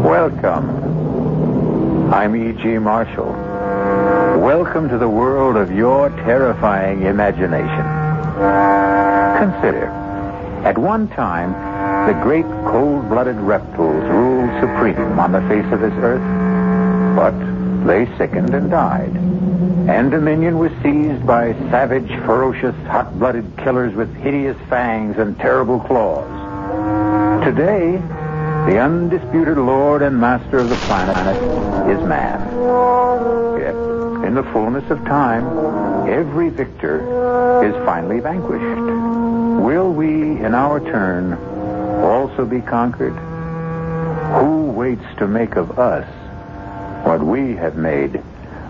Welcome. I'm E.G. Marshall. Welcome to the world of your terrifying imagination. Consider, at one time, the great cold-blooded reptiles ruled supreme on the face of this earth. But they sickened and died, and dominion was seized by savage, ferocious, hot-blooded killers with hideous fangs and terrible claws. Today, the undisputed lord and master of the planet is man. Yet, in the fullness of time, every victor is finally vanquished. Will we, in our turn, also be conquered? Who waits to make of us what we have made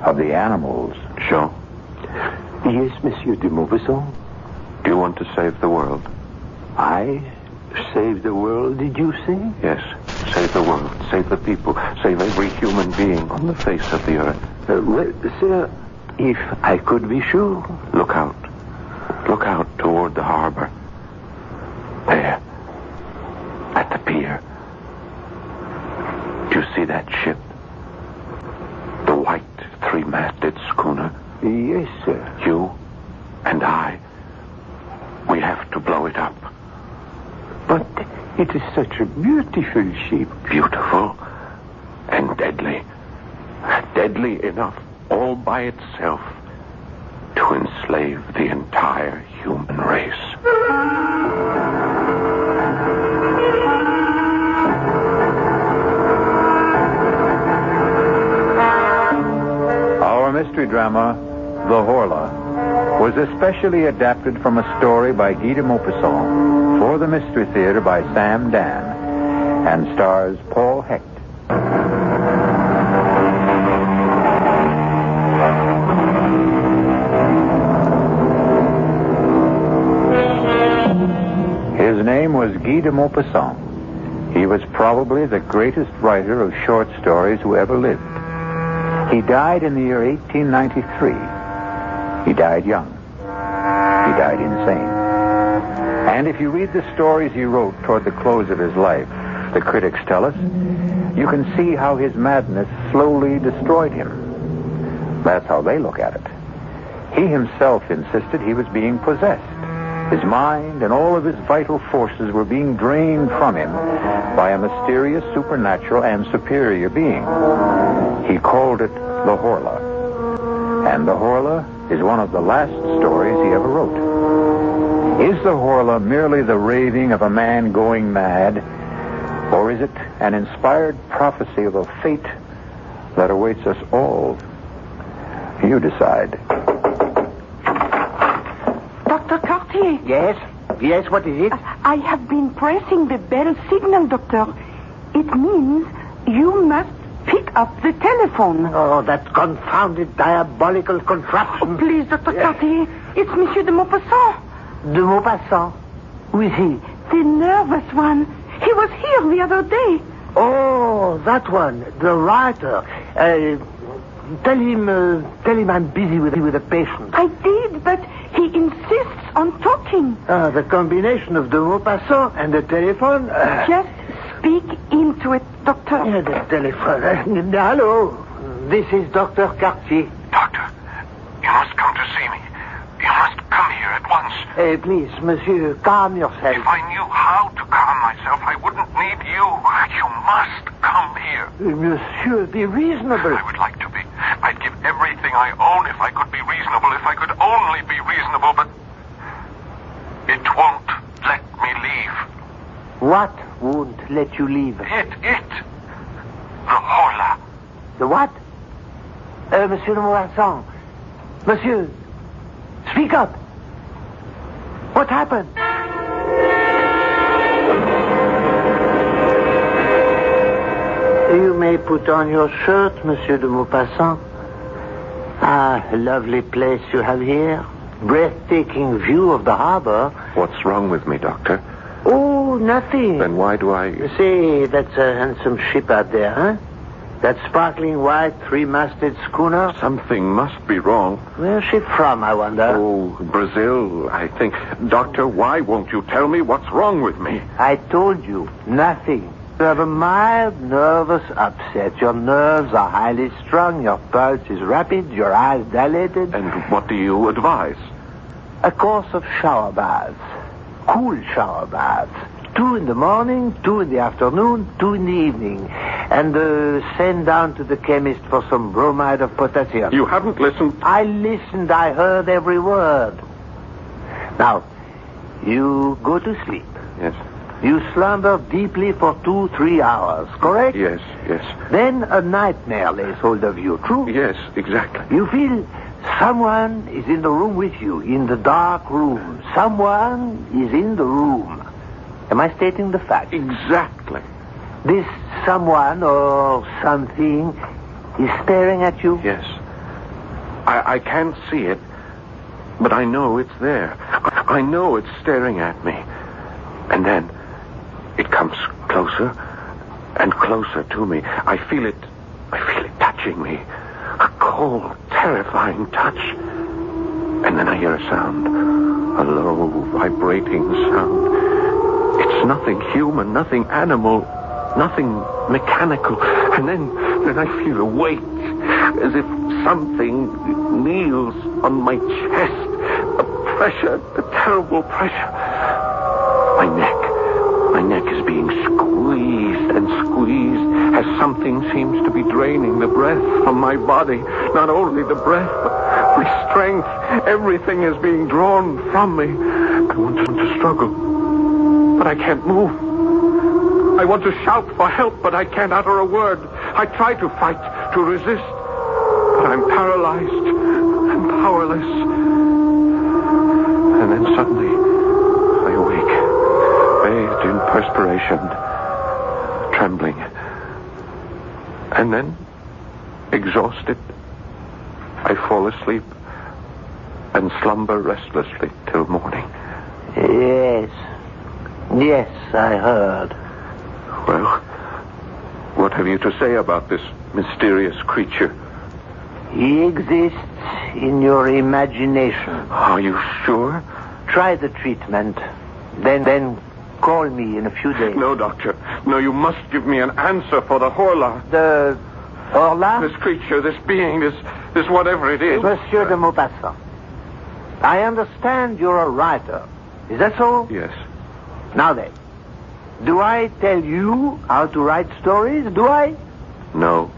of the animals? Jean? Yes, Monsieur de Maupassant. Do you want to save the world? I save the world, did you say? Yes. Save the world. Save the people. Save every human being on the face of the earth. Well, sir, if I could be sure. Look out. Look out toward the harbor. There. At the pier. Do you see that ship? The white three-masted schooner? Yes, sir. You and I. We have to blow it up. But it is such a beautiful ship. Beautiful and deadly. Deadly enough all by itself to enslave the entire human race. Our mystery drama, The Horla, was especially adapted from a story by Guy de Maupassant for the Mystery Theater by Sam Dan and stars Paul Hecht. His name was Guy de Maupassant. He was probably the greatest writer of short stories who ever lived. He died in the year 1893. He died young. He died insane. And if you read the stories he wrote toward the close of his life, the critics tell us, you can see how his madness slowly destroyed him. That's how they look at it. He himself insisted he was being possessed. His mind and all of his vital forces were being drained from him by a mysterious, supernatural, and superior being. He called it the Horla. And the Horla is one of the last stories he ever wrote. Is the Horla merely the raving of a man going mad, or is it an inspired prophecy of a fate that awaits us all? You decide. Dr. Cartier. Yes? Yes, what is it? I have been pressing the bell signal, Doctor. It means you must pick up the telephone. Oh, that confounded diabolical contraption. Oh, please, Dr. Cartier. It's Monsieur de Maupassant. De Maupassant? Who is he? The nervous one. He was here the other day. Oh, that one. The writer. Tell him I'm busy with a patient. I did, but he insists on talking. The combination of de Maupassant and the telephone. Just speak into it, Doctor. Yeah, the telephone. Hello. This is Dr. Cartier. Doctor, you must come to see me. You must come here at once. Please, monsieur, calm yourself. If I knew how to calm myself, I wouldn't need you. You must come here. Monsieur, be reasonable. I would like to be. I'd give everything I own if I could be reasonable, if I could only be reasonable, but it won't let me leave. What won't let you leave? It. The Horla. The what? Monsieur de Maupassant. Monsieur, speak up. What happened? You may put on your shirt, Monsieur de Maupassant. Ah, lovely place you have here. Breathtaking view of the harbor. What's wrong with me, Doctor? Oh, nothing. Then why do I... You see, that's a handsome ship out there, huh? That sparkling white three-masted schooner. Something must be wrong. Where's she from, I wonder? Oh, Brazil, I think. Doctor, why won't you tell me what's wrong with me? I told you, nothing. You have a mild nervous upset. Your nerves are highly strung, your pulse is rapid, your eyes dilated. And what do you advise? A course of shower baths. Cool shower baths. 2 in the morning, 2 in the afternoon, 2 in the evening. And send down to the chemist for some bromide of potassium. You haven't listened. I listened. I heard every word. Now, you go to sleep. Yes. You slumber deeply for 2-3 hours, correct? Yes. Then a nightmare lays hold of you, true? Yes, exactly. You feel someone is in the room with you, in the dark room. Someone is in the room. Am I stating the fact? Exactly. This someone or something is staring at you? Yes. I can't see it, but I know it's there. I know it's staring at me. And then it comes closer and closer to me. I feel it touching me. A cold, terrifying touch. And then I hear a sound. A low, vibrating sound. It's nothing human, nothing animal, nothing mechanical. And then I feel a weight, as if something kneels on my chest. A pressure, a terrible pressure. My neck is being squeezed and squeezed as something seems to be draining the breath from my body. Not only the breath, but my strength. Everything is being drawn from me. I want to struggle, but I can't move. I want to shout for help, but I can't utter a word. I try to fight, to resist, but I'm paralyzed and powerless. And then suddenly, I awake, bathed in perspiration, trembling. And then, exhausted, I fall asleep and slumber restlessly till morning. Yes, I heard. Well, what have you to say about this mysterious creature? He exists in your imagination. Are you sure? Try the treatment. Then call me in a few days. No, doctor. No, you must give me an answer for the Horla. The Horla? This creature, this being, this whatever it is. Monsieur de Maupassant, I understand you're a writer. Is that so? Yes. Now then, do I tell you how to write stories? Do I? No.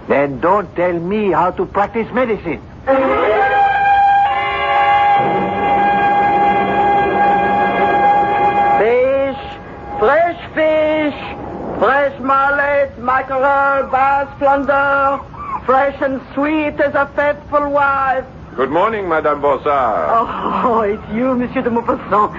Then don't tell me how to practice medicine. Fresh fish, fresh mullet, mackerel, bass, flounder, fresh and sweet as a faithful wife. Good morning, Madame Bossard. Oh, it's you, Monsieur de Maupassant.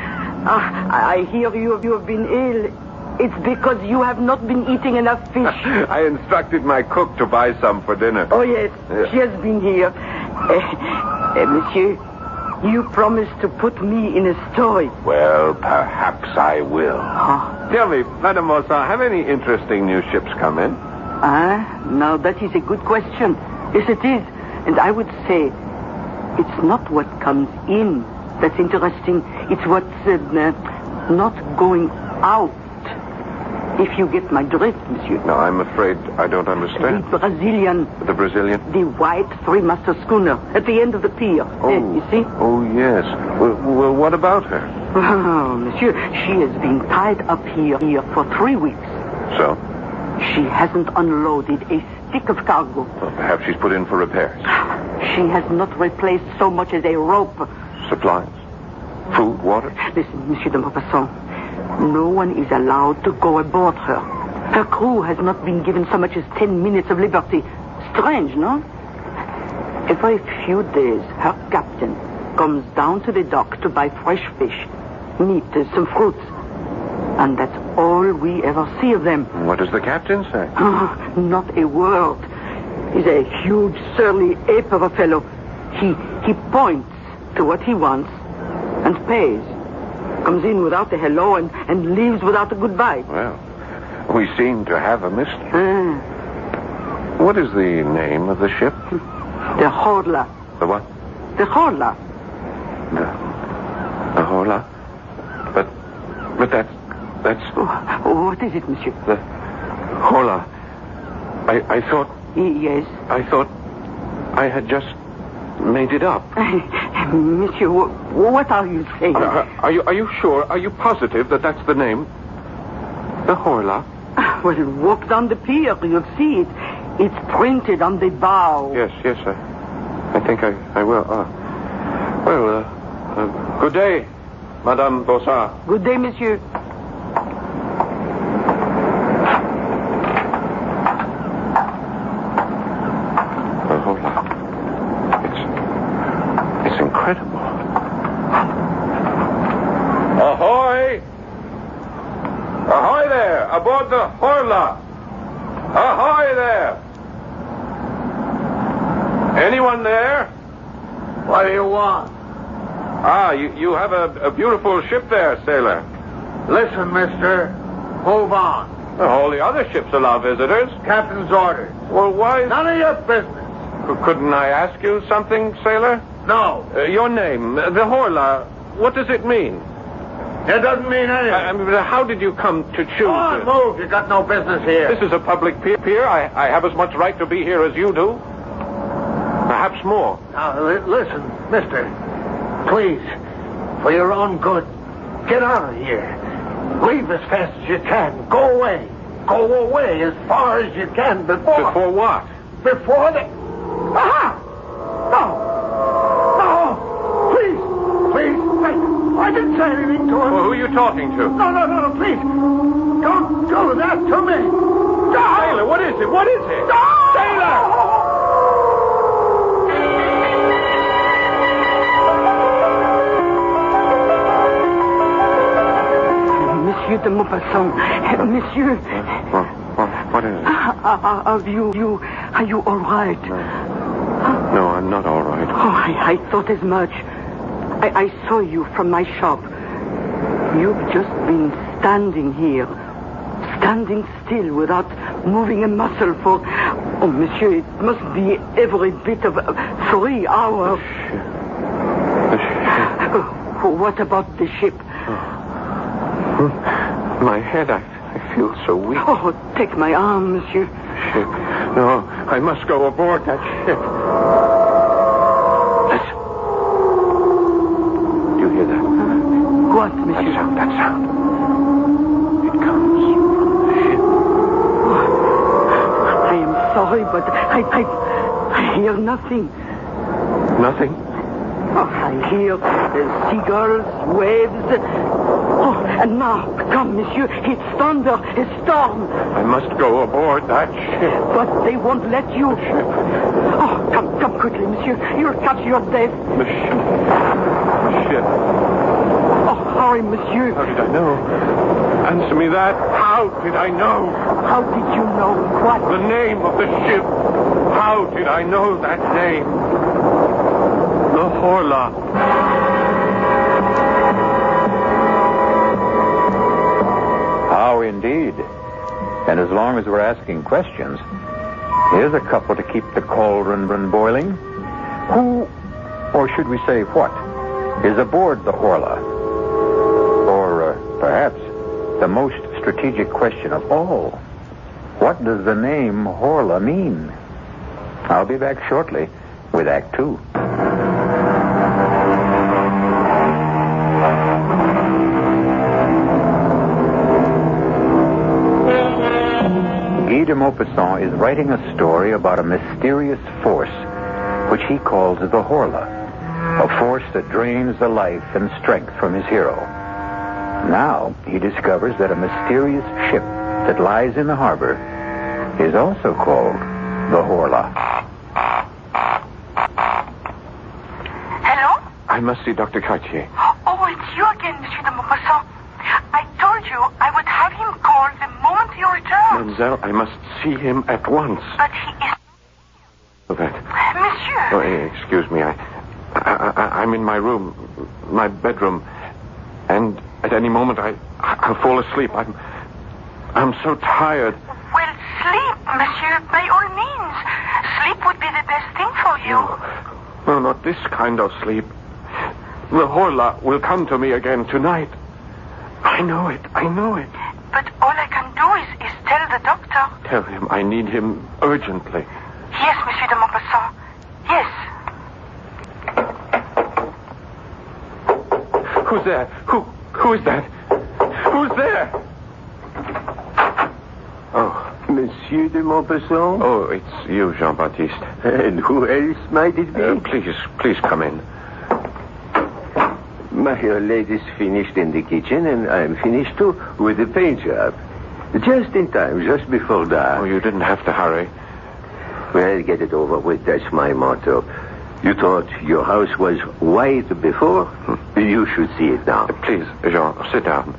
I hear you have been ill. It's because you have not been eating enough fish. I instructed my cook to buy some for dinner. Oh, yes. She has been here. Monsieur, you promised to put me in a story. Well, perhaps I will. Huh? Tell me, Madame Bossard, have any interesting new ships come in? Now that is a good question. Yes, it is. And I would say it's not what comes in that's interesting. It's what's not going out. If you get my drift, monsieur. No, I'm afraid I don't understand. The Brazilian. The Brazilian? The white three-master schooner at the end of the pier. Oh, you see? Oh, yes. Well, what about her? Oh, monsieur, she has been tied up here for 3 weeks. So? She hasn't unloaded a stick of cargo. Well, perhaps she's put in for repairs. She has not replaced so much as a rope. Supplies? Food, water? Listen, Monsieur de Maupassant. No one is allowed to go aboard her. Her crew has not been given so much as 10 minutes of liberty. Strange, no? Every few days, her captain comes down to the dock to buy fresh fish, meat, some fruits. And that's all we ever see of them. What does the captain say? Oh, not a word. He's a huge, surly ape of a fellow. He points to what he wants and pays. Comes in without a hello and leaves without a goodbye. Well, we seem to have a mystery. What is the name of the ship? The Horla. The what? The Horla. The Horla? But That's... What is it, monsieur? The Horla. I thought... Yes? I thought I had just made it up. Monsieur, what are you saying? Are you sure? Are you positive that that's the name? The Horla? Well, walk down the pier. You'll see it. It's printed on the bow. Yes. I think I will. Good day, Madame Bossard. Good day, monsieur. The Horla. It's incredible. Ahoy! Ahoy there! Aboard the Horla! Ahoy there! Anyone there? What do you want? You have a beautiful ship there, sailor. Listen, mister. Move on. All the other ships allow visitors. Captain's orders. Well, why... None of your business. Couldn't I ask you something, sailor? No. Your name, the Horla, what does it mean? It doesn't mean anything. I mean, how did you come to choose Go on, move. You got no business here. This is a public pier. I have as much right to be here as you do. Perhaps more. Now, listen, mister. Please, for your own good, get out of here. Leave as fast as you can. Go away. Go away as far as you can before... Before what? Before the... Aha! No! Please! I didn't say anything to him. Well, who are you talking to? No, please. Don't do that to me. No! Sailor, what is it? What is it? No! Sailor! Monsieur de Maupassant. Monsieur. What is it? Are you all right? No, I'm not all right. I thought as much. I saw you from my shop. You've just been standing here. Standing still without moving a muscle for... Oh, monsieur, it must be every bit of 3 hours. The ship. What about the ship? My head, I feel so weak. Oh, take my arm, monsieur. Ship. No, I must go aboard that ship. Listen. Do you hear that? What, monsieur? That sound. It comes from the ship. I am sorry, but I hear nothing. Nothing? Oh, I hear seagulls, waves. Oh, and now, come, monsieur, it's thunder, it's storm. I must go aboard that ship. But they won't let you. The ship. Oh, come quickly, monsieur. You'll catch your death. The ship. The ship. Oh, hurry, monsieur. How did I know? Answer me that. How did I know? How did you know what? The name of the ship. How did I know that name? The Horla. How indeed. And as long as we're asking questions, here's a couple to keep the cauldron boiling. Who, or should we say what, is aboard the Horla? Or perhaps the most strategic question of all, what does the name Horla mean? I'll be back shortly with Act 2. Guy de Maupassant is writing a story about a mysterious force which he calls the Horla, a force that drains the life and strength from his hero. Now he discovers that a mysterious ship that lies in the harbor is also called the Horla. Hello? I must see Dr. Cartier. Oh, it's you again, Monsieur de Maupassant. I told you I would have him called the moment you return. Mademoiselle, I must see him at once. But he is... That. Monsieur. Oh, excuse me. I'm in my room, my bedroom, and at any moment I'll fall asleep. I'm so tired. Well, sleep, Monsieur, by all means. Sleep would be the best thing for you. No, not this kind of sleep. The Horla will come to me again tonight. I know it. But all I can do is tell the doctor. Tell him I need him urgently. Yes, Monsieur de Maupassant. Yes. Who's there? Who is that? Who's there? Oh. Monsieur de Maupassant? Oh, it's you, Jean-Baptiste. And who else might it be? Please come in. My lady's finished in the kitchen, and I'm finished too with the paint job. Just in time, just before dark. Oh, you didn't have to hurry. Well, get it over with. That's my motto. You thought your house was white before? You should see it now. Please, Jean, sit down.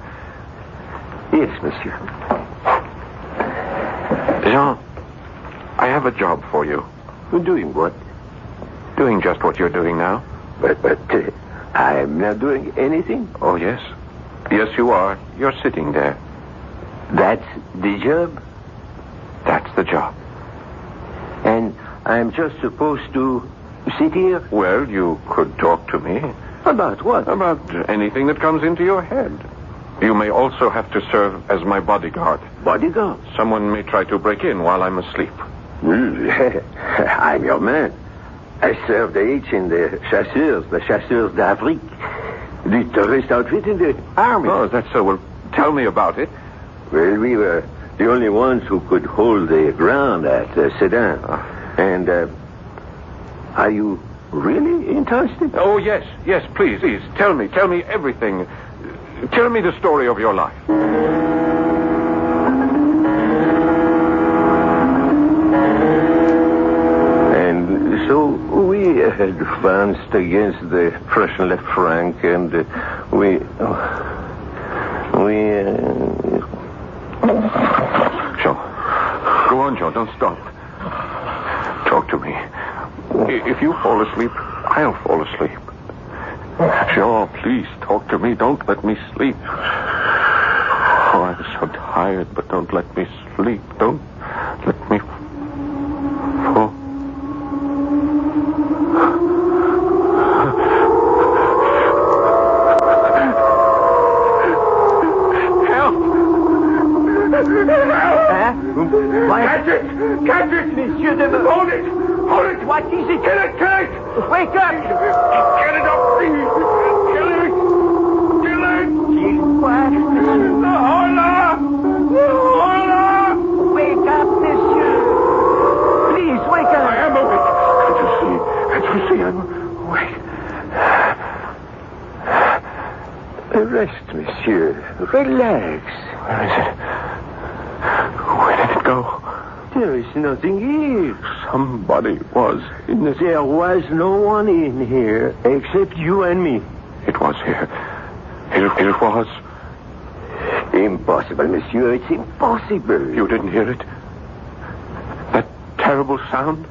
Yes, monsieur. Jean, I have a job for you. Doing what? Doing just what you're doing now. But I'm not doing anything. Oh, yes. Yes, you are. You're sitting there. That's the job? That's the job. And I'm just supposed to sit here? Well, you could talk to me. About what? About anything that comes into your head. You may also have to serve as my bodyguard. Bodyguard? Someone may try to break in while I'm asleep. I'm your man. I served H in the Chasseurs d'Afrique. The tourist outfit in the army. Oh, is that so? Well, tell me about it. Well, we were the only ones who could hold the ground at Sedan. And, are you really interested? Oh, yes, please. Tell me everything. Tell me the story of your life. And so we advanced against the Prussian left flank, and we... Jean, go on, Jean. Don't stop. Talk to me. If you fall asleep, I'll fall asleep. Jean, please talk to me. Don't let me sleep. Oh, I'm so tired, but don't let me sleep. Don't let me fall. Catch it! Monsieur de... Hold it! What is it? Kill it! Wake up! Get it up, please! Kill it! Kill what? The Horla! Wake up, monsieur! Please, wake up! I am awake. Can't you see? I'm awake. Rest, monsieur. Relax. Where is it? Where did it go? There is nothing here. Somebody was in this... There was no one in here except you and me. It was here. It was. Impossible, monsieur. It's impossible. You didn't hear it? That terrible sound?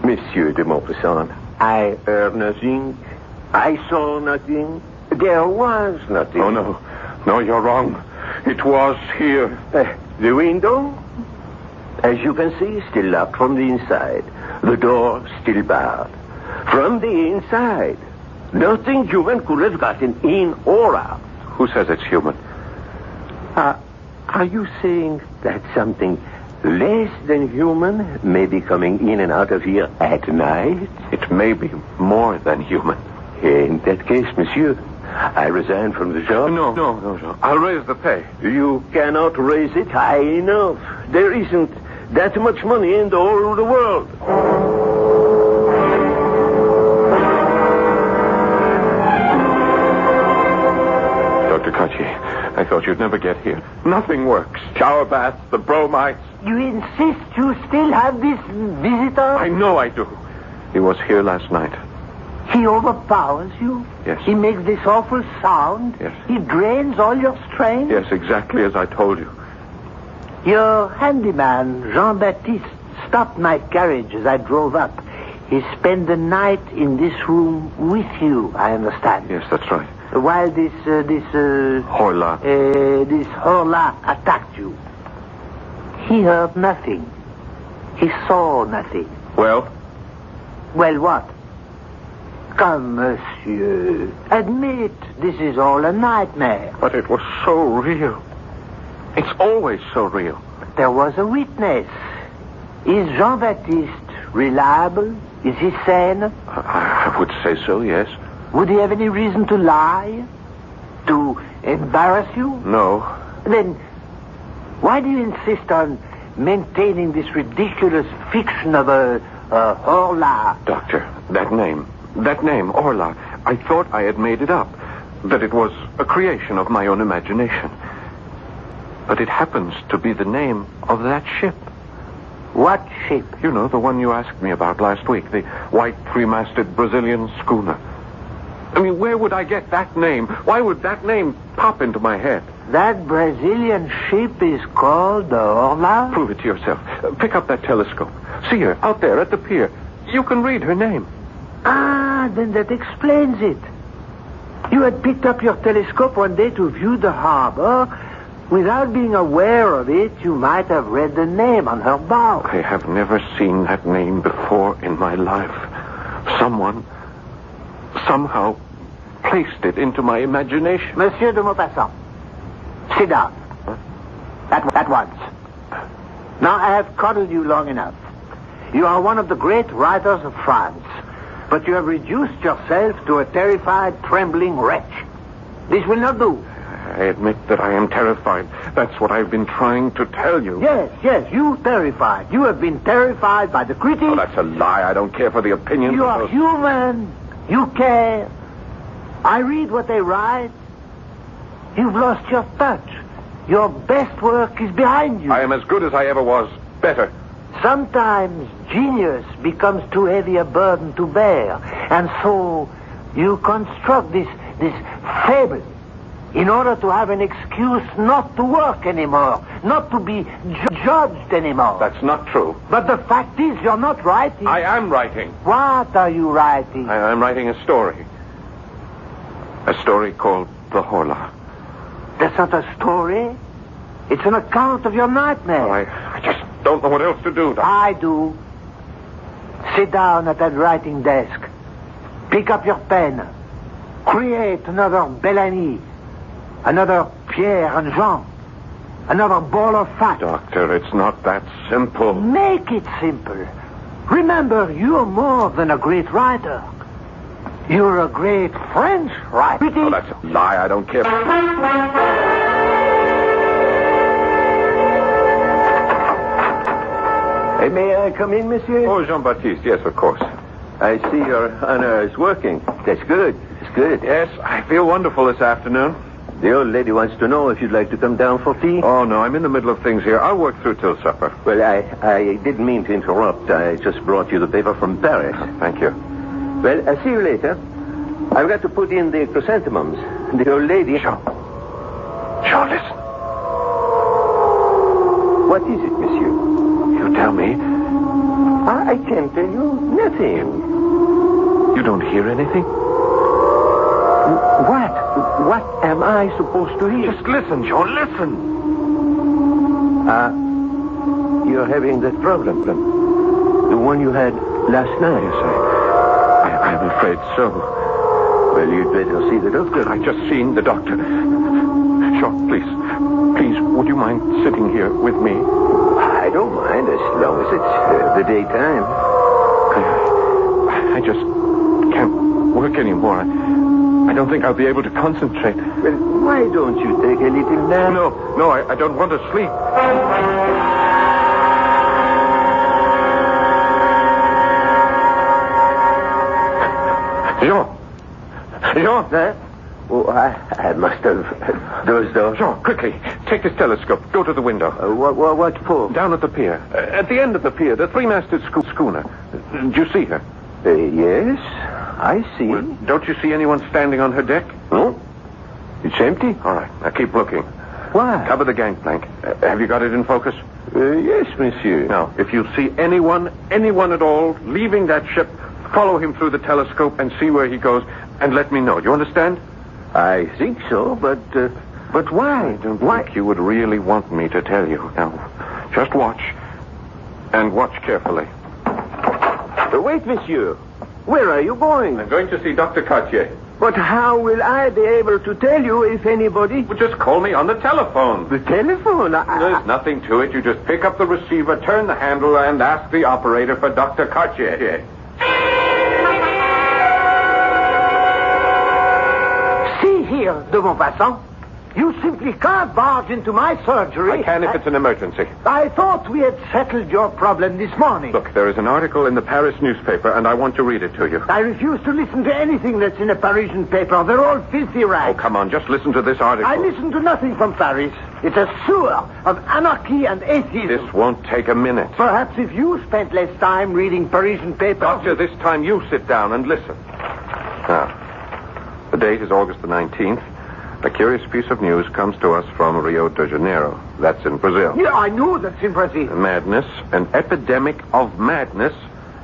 Monsieur de Maupassant, I heard nothing. I saw nothing. There was nothing. Oh, no. No, you're wrong. It was here. The window? As you can see, still locked from the inside. The door still barred. From the inside. Nothing human could have gotten in or out. Who says it's human? Are you saying that something less than human may be coming in and out of here at night? It may be more than human. In that case, monsieur, I resign from the job. No, Jean. I'll raise the pay. You cannot raise it high enough. There isn't that much money in the whole of the world. Dr. Kachi, I thought you'd never get here. Nothing works. Shower baths, the bromides. You insist you still have this visitor? I know I do. He was here last night. He overpowers you? Yes. He makes this awful sound? Yes. He drains all your strength? Yes, exactly as I told you. Your handyman, Jean-Baptiste, stopped my carriage as I drove up. He spent the night in this room with you, I understand. Yes, that's right. While this Horla. This Horla attacked you. He heard nothing. He saw nothing. Well? Well, what? Come, monsieur. Admit this is all a nightmare. But it was so real. It's always so real. There was a witness. Is Jean-Baptiste reliable? Is he sane? I would say so, yes. Would he have any reason to lie? To embarrass you? No. Then, why do you insist on maintaining this ridiculous fiction of a Horla? Doctor, that name, Horla, I thought I had made it up. That it was a creation of my own imagination. But it happens to be the name of that ship. What ship? You know, the one you asked me about last week, the white three-masted Brazilian schooner. I mean, where would I get that name? Why would that name pop into my head? That Brazilian ship is called the Horla? Prove it to yourself. Pick up that telescope. See her out there at the pier. You can read her name. Ah, then that explains it. You had picked up your telescope one day to view the harbor. Without being aware of it, you might have read the name on her bow. I have never seen that name before in my life. Someone, somehow, placed it into my imagination. Monsieur de Maupassant, sit down. At once. Now I have coddled you long enough. You are one of the great writers of France, but you have reduced yourself to a terrified, trembling wretch. This will not do. I admit that I am terrified. That's what I've been trying to tell you. Yes, you terrified. You have been terrified by the critics. Oh, that's a lie. I don't care for the opinions You of are those... human. You care. I read what they write. You've lost your touch. Your best work is behind you. I am as good as I ever was. Better. Sometimes genius becomes too heavy a burden to bear. And so you construct this fable in order to have an excuse not to work anymore, not to be judged anymore. That's not true. But the fact is, you're not writing. I am writing. What are you writing? I'm writing a story. A story called The Horla. That's not a story. It's an account of your nightmare. Oh, I just don't know what else to do. I do. Sit down at that writing desk. Pick up your pen. Create another Bellamy. Another Pierre and Jean. Another ball of fat. Doctor, it's not that simple. Make it simple. Remember, you're more than a great writer. You're a great French writer. Oh, that's a lie. I don't care. May I come in, monsieur? Oh, Jean-Baptiste, yes, of course. I see your honor is working. That's good. It's good. Yes, I feel wonderful this afternoon. The old lady wants to know if you'd like to come down for tea. Oh, no, I'm in the middle of things here. I'll work through till supper. Well, I didn't mean to interrupt. I just brought you the paper from Paris. Thank you. Well, I'll see you later. I've got to put in the chrysanthemums. The old lady... Jean, listen. What is it, monsieur? You tell me. I can't tell you nothing. You don't hear anything? What? What am I supposed to hear? Just listen, Jean, listen. You're having that problem. The one you had last night. Yes, I'm afraid so. Well, you'd better see the doctor. I just seen the doctor. Jean, please, would you mind sitting here with me? I don't mind as long as it's the daytime. I just can't work anymore. I don't think I'll be able to concentrate. Well, why don't you take a little nap? No, I don't want to sleep. Jean! Huh? Oh, I must have dozed off. Jean, quickly, take this telescope. Go to the window. What for? Down at the pier. At the end of the pier, the three-masted schooner. Do you see her? Yes, I see. Well, don't you see anyone standing on her deck? No. It's empty. All right, now keep looking. Why? Cover the gangplank. Have you got it in focus? Yes, monsieur. Now, if you see anyone at all, leaving that ship, follow him through the telescope and see where he goes, and let me know. Do you understand? I think so, but why? I don't think you would really want me to tell you. Now, just watch. And watch carefully. Wait, monsieur. Where are you going? I'm going to see Dr. Cartier. But how will I be able to tell you if anybody... Well, just call me on the telephone. The telephone? There's nothing to it. You just pick up the receiver, turn the handle, and ask the operator for Dr. Cartier. See here, de Maupassant. You simply can't barge into my surgery. I can if it's an emergency. I thought we had settled your problem this morning. Look, there is an article in the Paris newspaper, and I want to read it to you. I refuse to listen to anything that's in a Parisian paper. They're all filthy Oh, rags. come on, just listen to this article. I listen to nothing from Paris. It's a sewer of anarchy and atheism. This won't take a minute. Perhaps if you spent less time reading Parisian papers... Doctor, this time you sit down and listen. Now, the date is August the 19th. A curious piece of news comes to us from Rio de Janeiro. That's in Brazil. Yeah, I know that's in Brazil. Madness, an epidemic of madness,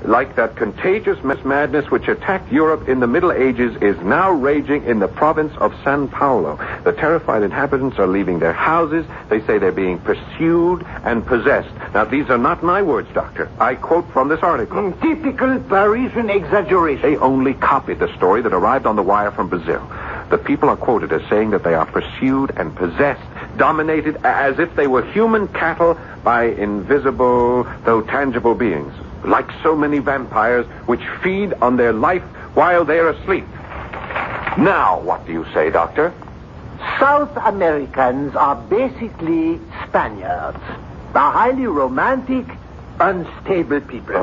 like that contagious madness which attacked Europe in the Middle Ages, is now raging in the province of São Paulo. The terrified inhabitants are leaving their houses. They say they're being pursued and possessed. Now, these are not my words, Doctor. I quote from this article. Typical Parisian exaggeration. They only copied the story that arrived on the wire from Brazil. The people are quoted as saying that they are pursued and possessed, dominated as if they were human cattle by invisible, though tangible beings, like so many vampires which feed on their life while they're asleep. Now, what do you say, Doctor? South Americans are basically Spaniards. Are highly romantic, unstable people.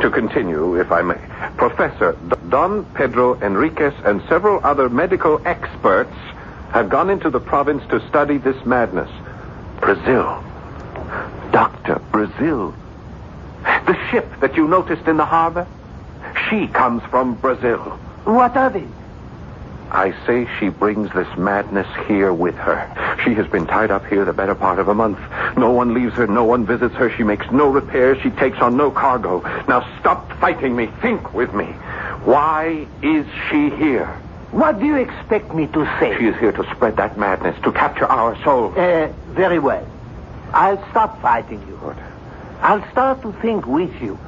To continue, if I may, Professor Don Pedro Enriquez and several other medical experts have gone into the province to study this madness. Brazil. Doctor, Brazil. The ship that you noticed in the harbor, she comes from Brazil. What of it? I say she brings this madness here with her. She has been tied up here the better part of a month. No one leaves her, no one visits her. She makes no repairs. She takes on no cargo. Now stop fighting me. Think with me. Why is she here? What do you expect me to say? She is here to spread that madness, to capture our souls. Very well. I'll stop fighting you. What? I'll start to think with you.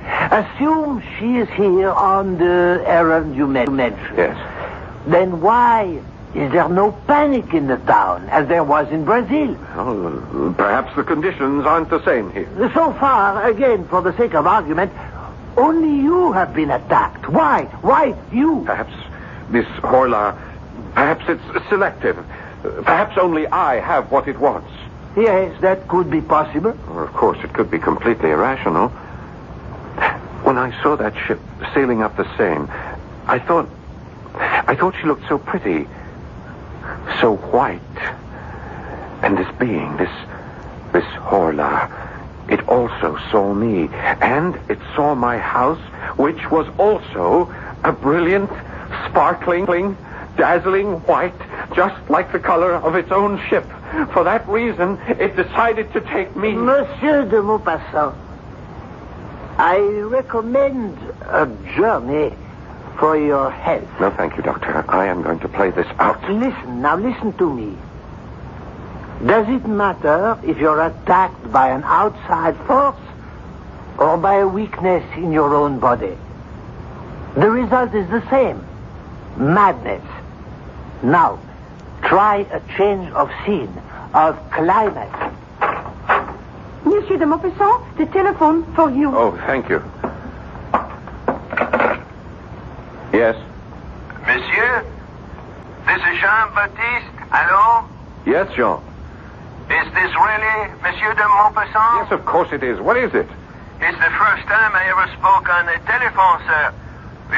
Assume she is here on the errand you mentioned. Yes. Then why is there no panic in the town, as there was in Brazil? Well, perhaps the conditions aren't the same here. So far, again, for the sake of argument, only you have been attacked. Why? Why you? Perhaps this Horla, perhaps it's selective. Perhaps only I have what it wants. Yes, that could be possible. Or, of course, it could be completely irrational. When I saw that ship sailing up the Seine, I thought she looked so pretty, so white. And this being, this Horla, it also saw me. And it saw my house, which was also a brilliant, sparkling, dazzling white, just like the color of its own ship. For that reason, it decided to take me. Monsieur de Maupassant, I recommend a journey for your health. No, thank you, Doctor. I am going to play this out. Listen to me. Does it matter if you're attacked by an outside force or by a weakness in your own body? The result is the same. Madness. Now, try a change of scene, of climate. Monsieur de Maupassant, the telephone for you. Oh, thank you. Yes? Monsieur? This is Jean-Baptiste. Hello? Yes, Jean. Is this really Monsieur de Maupassant? Yes, of course it is. What is it? It's the first time I ever spoke on the telephone, sir.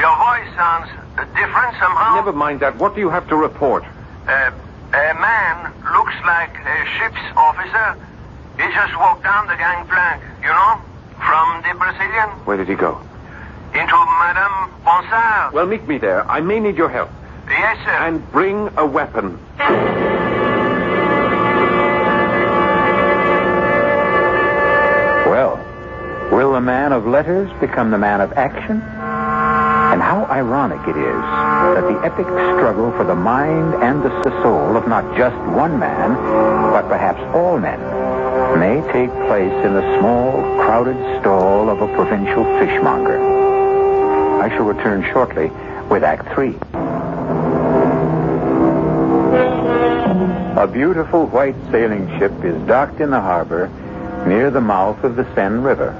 Your voice sounds different somehow. Never mind that. What do you have to report? A man looks like a ship's officer. He just walked down the gangplank, you know, from the Brazilian. Where did he go? Into Madame Bonsard. Well, meet me there. I may need your help. Yes, sir. And bring a weapon. Well, will the man of letters become the man of action? And how ironic it is that the epic struggle for the mind and the soul of not just one man, but perhaps all men, may take place in the small, crowded stall of a provincial fishmonger. I shall return shortly with Act 3. A beautiful white sailing ship is docked in the harbor near the mouth of the Seine River.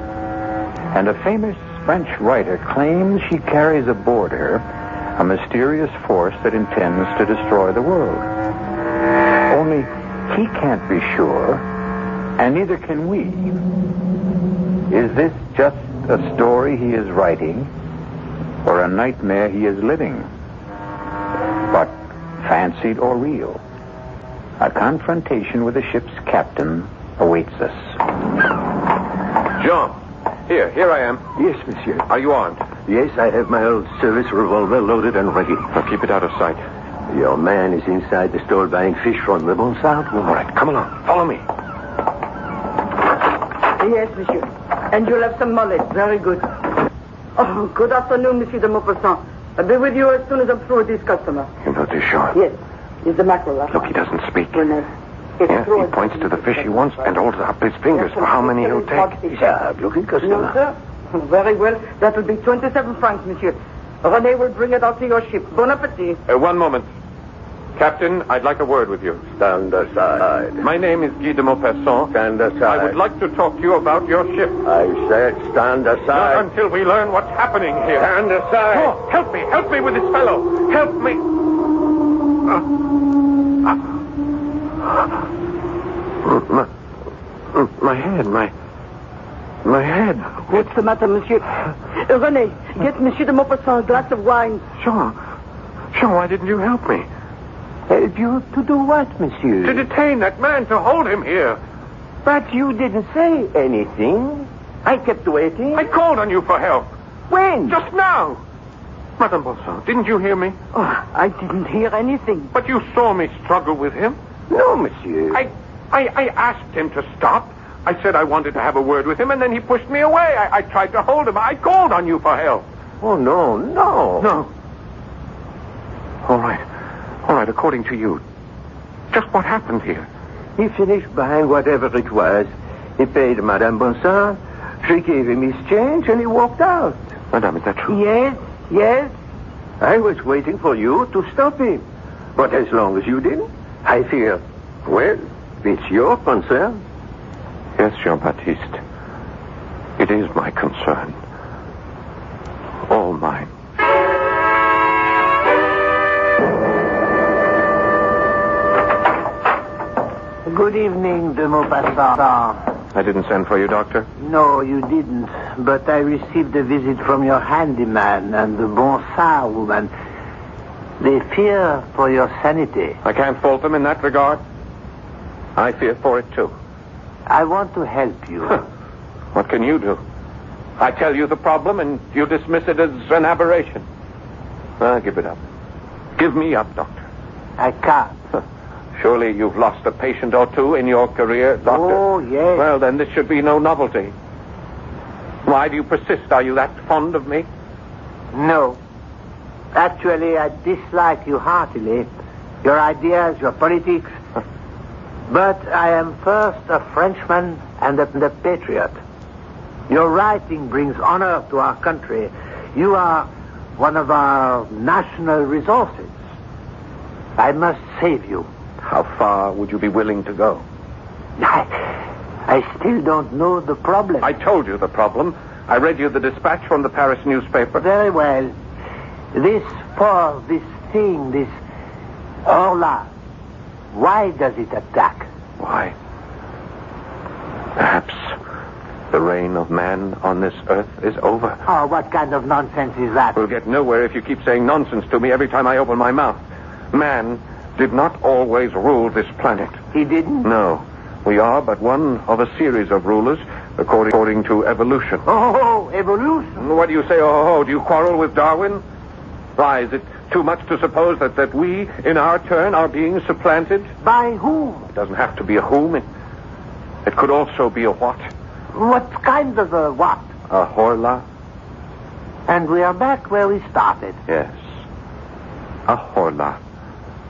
And a famous French writer claims she carries aboard her a mysterious force that intends to destroy the world. Only he can't be sure, and neither can we. Is this just a story he is writing, or a nightmare he is living? But fancied or real, a confrontation with the ship's captain awaits us. Jean, here I am. Yes, monsieur. Are you armed? Yes, I have my old service revolver loaded and ready. Now keep it out of sight. Your man is inside the store buying fish from the Maupassant. All right, come along. Follow me. Yes, monsieur. And you'll have some mullet. Very good. Oh, good afternoon, Monsieur de Maupassant. I'll be with you as soon as I'm through with this customer. You know this, Jean? Yes. It's the mackerel. Look, he doesn't speak. Renee. Yeah, he points to the fish he wants and holds up his fingers for how many he'll take. He's a looking customer. No, sir. Very well. That will be 27 francs, monsieur. René will bring it out to your ship. Bon appetit. One moment. Captain, I'd like a word with you. Stand aside. My name is Guy de Maupassant. Stand aside. I would like to talk to you about your ship. I said stand aside. Not until we learn what's happening here. Stand aside. Oh, help me with this fellow. Help me. My head. What's the matter, monsieur? René, get Monsieur de Maupassant a glass of wine. Jean, why didn't you help me? Help you to do what, monsieur? To detain that man, to hold him here. But you didn't say anything. I kept waiting. I called on you for help. When? Just now. Madame Maupassant, didn't you hear me? Oh, I didn't hear anything. But you saw me struggle with him. No, monsieur. I asked him to stop. I said I wanted to have a word with him, and then he pushed me away. I tried to hold him. I called on you for help. Oh, no. No. All right, according to you, just what happened here? He finished buying whatever it was. He paid Madame Maupassant. She gave him his change, and he walked out. Madame, is that true? Yes. I was waiting for you to stop him. But as long as you didn't, I fear, well, it's your concern. Yes, Jean-Baptiste. It is my concern. All mine. Good evening, de Maupassant. I didn't send for you, Doctor. No, you didn't. But I received a visit from your handyman and the Bryna woman. They fear for your sanity. I can't fault them in that regard. I fear for it, too. I want to help you. What can you do? I tell you the problem, and you dismiss it as an aberration. Give it up. Give me up, Doctor. I can't. Surely you've lost a patient or two in your career, Doctor. Oh, yes. Well, then this should be no novelty. Why do you persist? Are you that fond of me? No. Actually, I dislike you heartily. Your ideas, your politics. But I am first a Frenchman and a patriot. Your writing brings honor to our country. You are one of our national resources. I must save you. How far would you be willing to go? I still don't know the problem. I told you the problem. I read you the dispatch from the Paris newspaper. Very well. This thing, this Horla, why does it attack? Why? Perhaps the reign of man on this earth is over. Oh, what kind of nonsense is that? We'll get nowhere if you keep saying nonsense to me every time I open my mouth. Man did not always rule this planet. He didn't? No. We are but one of a series of rulers according to evolution. Oh, evolution? What do you say, oh, do you quarrel with Darwin? Why, is it too much to suppose that we, in our turn, are being supplanted? By whom? It doesn't have to be a whom. It could also be a what. What kind of a what? A Horla. And we are back where we started. Yes. A Horla.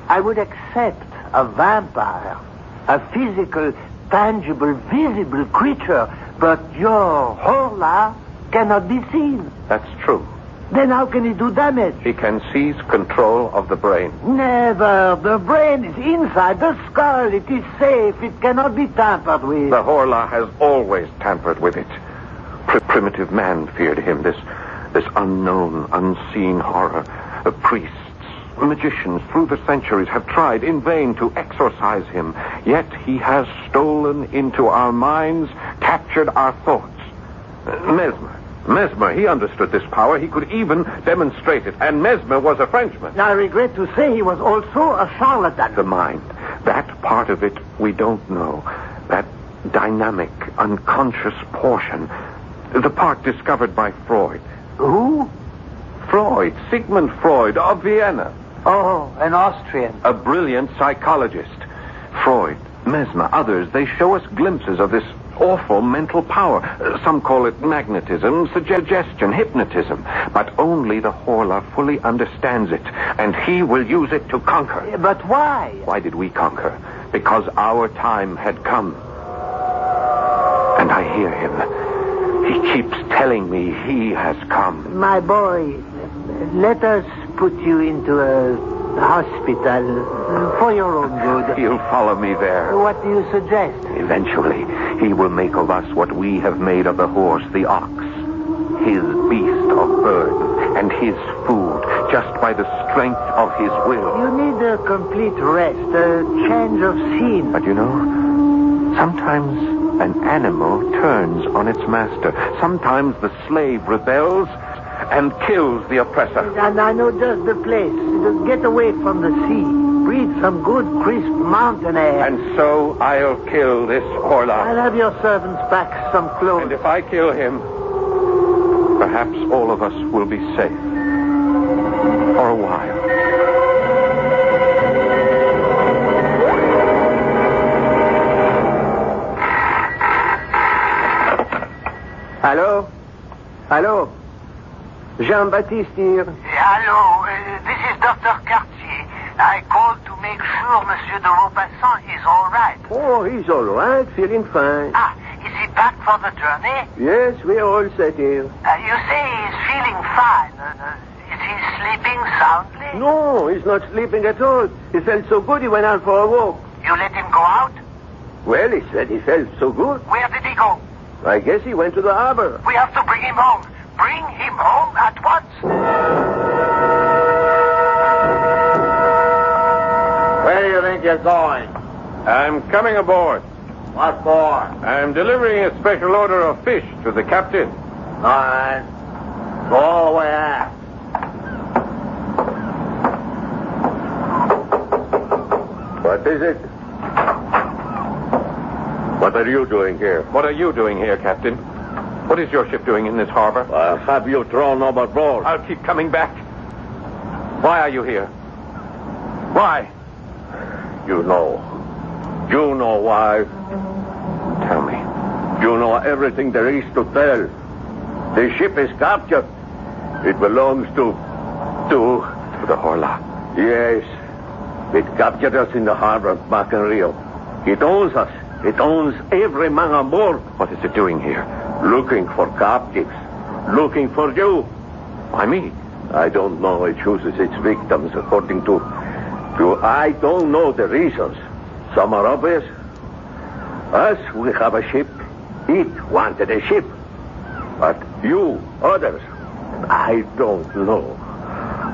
I would accept a vampire, a physical, tangible, visible creature, but your Horla cannot be seen. That's true. Then how can he do damage? He can seize control of the brain. Never. The brain is inside the skull. It is safe. It cannot be tampered with. The Horla has always tampered with it. Primitive man feared him, this unknown, unseen horror. The priests, magicians through the centuries have tried in vain to exorcise him. Yet he has stolen into our minds, captured our thoughts. Mesmer, he understood this power. He could even demonstrate it. And Mesmer was a Frenchman. I regret to say he was also a charlatan. The mind, that part of it we don't know. That dynamic, unconscious portion. The part discovered by Freud. Who? Freud, Sigmund Freud of Vienna. Oh, an Austrian. A brilliant psychologist. Freud, Mesmer, others, they show us glimpses of this awful mental power. Some call it magnetism, suggestion, hypnotism. But only the Horla fully understands it, and he will use it to conquer. But why? Why did we conquer? Because our time had come. And I hear him. He keeps telling me he has come. My boy, let us put you into a hospital for your own good. He'll follow me there. What do you suggest? Eventually, he will make of us what we have made of the horse, the ox. His beast of burden and his food, just by the strength of his will. You need a complete rest, a change of scene. But you know, sometimes an animal turns on its master. Sometimes the slave rebels and kills the oppressor. And I know just the place. Just get away from the sea. Breathe some good, crisp mountain air. And so I'll kill this Horla. I'll have your servants pack some clothes. And if I kill him, perhaps all of us will be safe. For a while. Hello? Hello? Jean-Baptiste here. Hello, this is Dr. Cartier. I called to make sure Monsieur de Maupassant is all right. Oh, he's all right, feeling fine. Is he back for the journey? Yes, we're all set here. You say he's feeling fine. Is he sleeping soundly? No, he's not sleeping at all. He felt so good he went out for a walk. You let him go out? Well, he said he felt so good. Where did he go? I guess he went to the harbor. We have to bring him home. Bring him home at once. Where do you think you're going? I'm coming aboard. What for? I'm delivering a special order of fish to the captain. All right. Go all the way aft. What is it? What are you doing here? What are you doing here, Captain? What is your ship doing in this harbor? I'll have you thrown overboard. I'll keep coming back. Why are you here? Why? You know. You know why. Tell me. You know everything there is to tell. The ship is captured. It belongs to the Horla. Yes. It captured us in the harbor back in Rio. It owns us. It owns every man on board. What is it doing here? Looking for captives. Looking for you. Why me? I don't know. It chooses its victims according to... I don't know the reasons. Some are obvious. Us, we have a ship. It wanted a ship. But you, others, I don't know.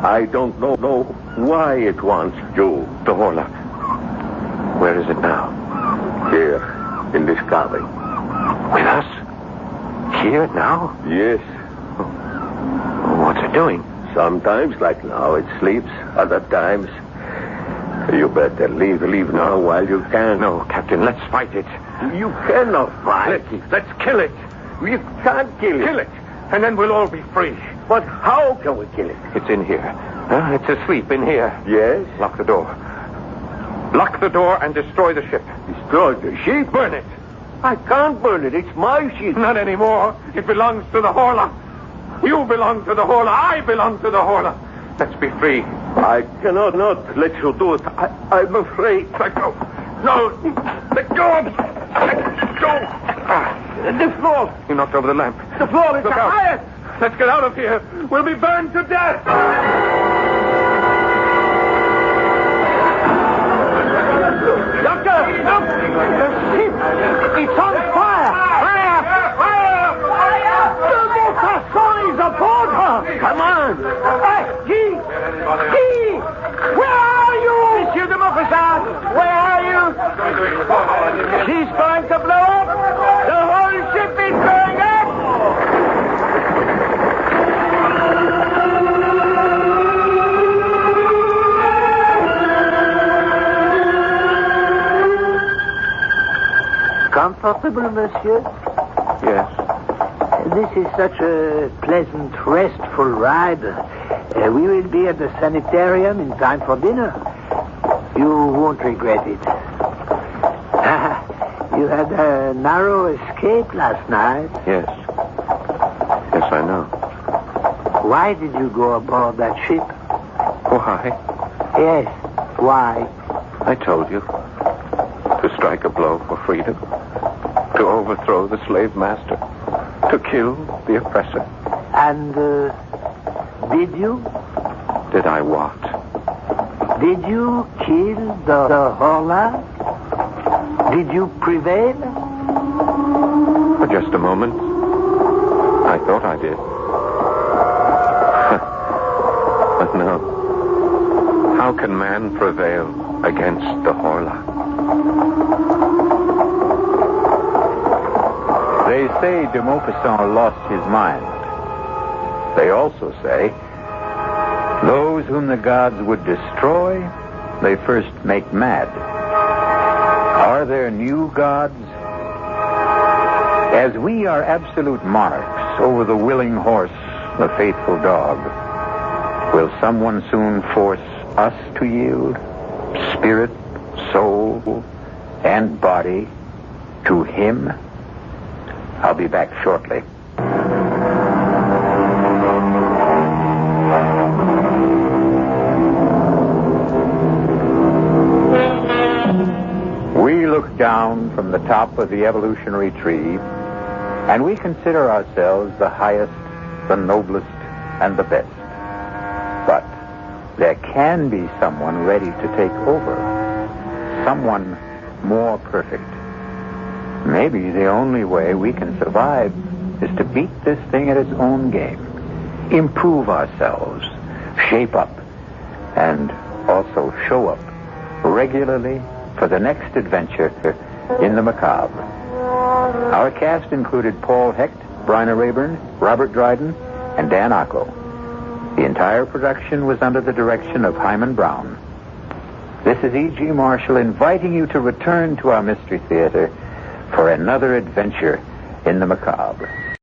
I don't know why it wants you. The Horla. Where is it now? Here, in this cabin. With us? Here, now? Yes. What's it doing? Sometimes, like now, it sleeps. Other times... You better leave now while you can. No, Captain, let's fight it. You cannot fight. Let's kill it. You can't kill it. Kill it, and then we'll all be free. But how can we kill it? It's in here. It's asleep in here. Yes? Lock the door. Lock the door and destroy the ship. Destroy the ship? Burn it. I can't burn it. It's my ship. Not anymore. It belongs to the Horla. You belong to the Horla. I belong to the Horla. Let's be free. I cannot not let you do it. I'm afraid. Let go. No. Let go. Let go. The floor. You knocked over the lamp. The floor is Look the out. highest. Let's get out of here. We'll be burned to death. Doctor, look! The ship! It's on fire! Fire! Fire! The Maupassant is aboard her! Come on! Guy! Where are you? Monsieur de Maupassant! Where are you? She's going to blow up! The whole ship is going up! Comfortable, monsieur? Yes. This is such a pleasant, restful ride. We will be at the sanitarium in time for dinner. You won't regret it. You had a narrow escape last night. Yes. Yes, I know. Why did you go aboard that ship? Why? Yes, why? I told you. To strike a blow for freedom. To overthrow the slave master. To kill the oppressor. And, did you? Did I what? Did you kill the Horla? Did you prevail? For just a moment. I thought I did. But no. How can man prevail against the Horla? They say de Maupassant lost his mind. They also say those whom the gods would destroy, they first make mad. Are there new gods? As we are absolute monarchs over the willing horse, the faithful dog, will someone soon force us to yield spirit, soul, and body to him? I'll be back shortly. We look down from the top of the evolutionary tree, and we consider ourselves the highest, the noblest, and the best. But there can be someone ready to take over. Someone more perfect. Maybe the only way we can survive is to beat this thing at its own game. Improve ourselves, shape up, and also show up regularly for the next adventure in the macabre. Our cast included Paul Hecht, Bryna Raeburn, Robert Dryden, and Dan Ocko. The entire production was under the direction of Himan Brown. This is E.G. Marshall inviting you to return to our Mystery Theater for another adventure in the macabre.